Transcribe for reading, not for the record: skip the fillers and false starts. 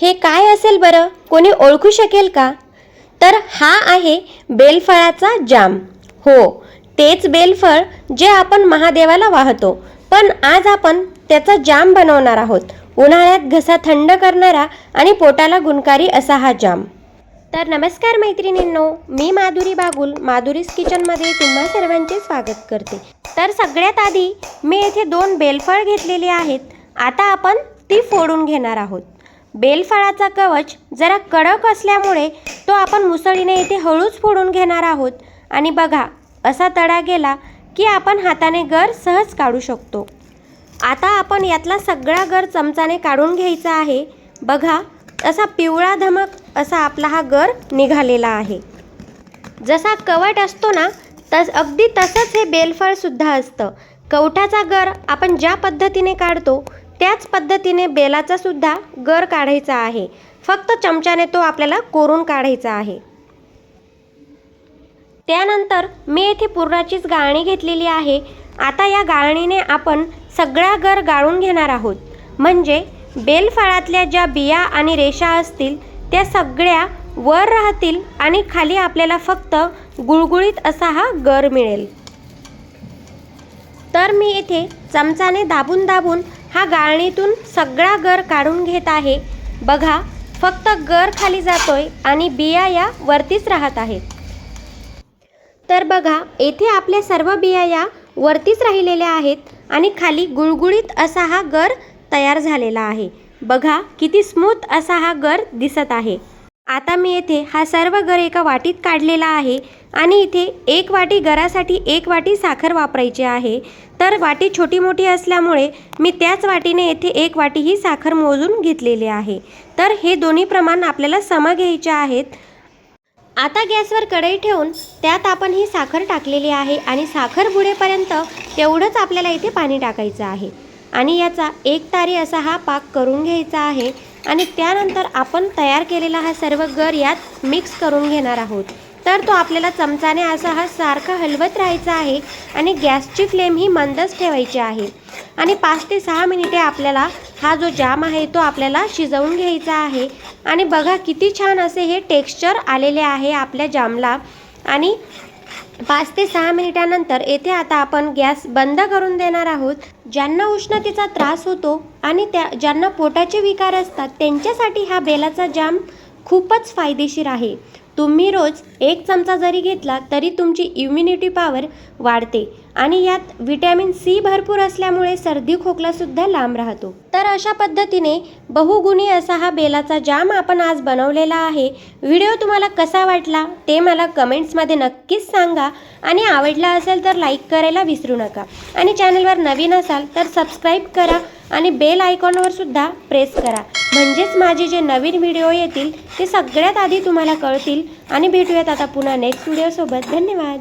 हे काय असेल बरं? कोणी ओळखू शकेल का? तर हा आहे बेलफळाचा जाम. हो, तेच बेलफळ जे आपण महादेवाला वाहतो. पण आज आपण त्याचा जाम बनवणार आहोत. उन्हाळ्यात घसा थंड करणारा आणि पोटाला गुणकारी असा हा जाम. तर नमस्कार मैत्रिणींनो, मी माधुरी बागुल माधुरीज किचनमध्ये तुम्हा सर्वांचे स्वागत करते. तर सगळ्यात आधी मी येथे 2 बेलफळ घेतलेली आहेत. आता आपण ती फोडून घेणार आहोत. बेलफळाचा कवच जरा कडक असल्यामुळे तो आपण मुसळीने इथे हळूच फोडून घेणार आहोत. आणि बघा, असा तडा गेला की आपण हाताने गर सहज काढू शकतो. आता आपण यातला सगळा गर चमचाने काढून घ्यायचा आहे. बघा, असा पिवळा धमक असा आपला हा गर निघालेला आहे. जसा कवट असतो ना, अगदी तसंच हे बेलफळ सुद्धा असतं. कवठाचा गर आपण ज्या पद्धतीने काढतो त्याच पद्धतीने बेलाचा सुद्धा गर काढायचा आहे. फक्त चमच्याने तो आपल्याला कोरून काढायचा आहे. त्यानंतर मी येथे पुरणाचीच गाळणी घेतलेली आहे. आता या गाळणीने आपण सगळा गर गाळून घेणार आहोत. म्हणजे बेलफळातल्या ज्या बिया आणि रेषा असतील त्या सगळ्या वर राहतील आणि खाली आपल्याला फक्त गुळगुळीत असा हा गर मिळेल. तर मी येथे चमचाने दाबून दाबून हा गाळणीतून सगळा गर काढून घेत आहे. बघा, फक्त गर खाली जातोय आणि बिया या वरतीच राहत आहेत. तर बघा, येथे आपल्या सर्व बिया या वरतीच राहिलेल्या आहेत आणि खाली गुळगुळीत असा हा गर तयार झालेला आहे. बघा, किती स्मूथ असा हा गर दिसत आहे. आता मी येथे हा सर्व गर एका वाटीत काढलेला आहे आणि इथे 1 वाटी गरासाठी 1 वाटी साखर वापरायची आहे. तर वाटी छोटी मोठी असल्यामुळे मी त्याच वाटीने येथे 1 वाटी ही साखर मोजून घेतलेली आहे. तर हे दोन्ही प्रमाण आपल्याला सम घ्यायचे आहेत. आता गॅसवर कढई ठेवून त्यात आपण ही साखर टाकलेली आहे आणि साखर बुडेपर्यंत तेवढंच आपल्याला इथे पाणी टाकायचं आहे आणि याचा 1 तारी असा हा पाक करून घ्यायचा आहे. आणि त्यानंतर आपण तयार केलेला हा सर्व गर यात मिक्स करून घेणार आहोत. तर तो आपल्याला चमचाने असा हा सारखा हलवत राहायचा आहे आणि गॅसची फ्लेम ही मंदच ठेवायची आहे. आणि 5 ते 6 मिनिटे आपल्याला हा जो जाम आहे तो आपल्याला शिजवून घ्यायचा आहे. आणि बघा, किती छान असे हे टेक्स्चर आलेले आहे आपल्या जामला. आणि 5 ते 6 मिनिटानंतर येथे आता आपण गॅस बंद करून देणार आहोत. ज्यांना उष्णतेचा त्रास होतो आणि ज्यांना पोटाचे विकार असतात त्यांच्यासाठी हा बेलाचा जाम खूपच फायदेशीर आहे. तुम्ही रोज 1 चमचा जरी घेतला तरी तुमची इम्युनिटी पॉवर वाढते आणि यात व्हिटॅमिन सी भरपूर असल्यामुळे सर्दी खोकलासुद्धा लांब राहतो. तर अशा पद्धतीने बहुगुणी असा हा बेलाचा जाम आपण आज बनवलेला आहे. व्हिडिओ तुम्हाला कसा वाटला ते मला कमेंट्समध्ये नक्कीच सांगा आणि आवडला असेल तर लाईक करायला विसरू नका. आणि चॅनलवर नवीन असाल तर सबस्क्राईब करा आणि बेल आयकॉनवर सुद्धा प्रेस करा. म्हणजेच माझे जे नवीन व्हिडिओ येतील ते सगळ्यात आधी तुम्हाला कळतील. आणि भेटूयात आता पुन्हा नेक्स्ट व्हिडिओसोबत. धन्यवाद.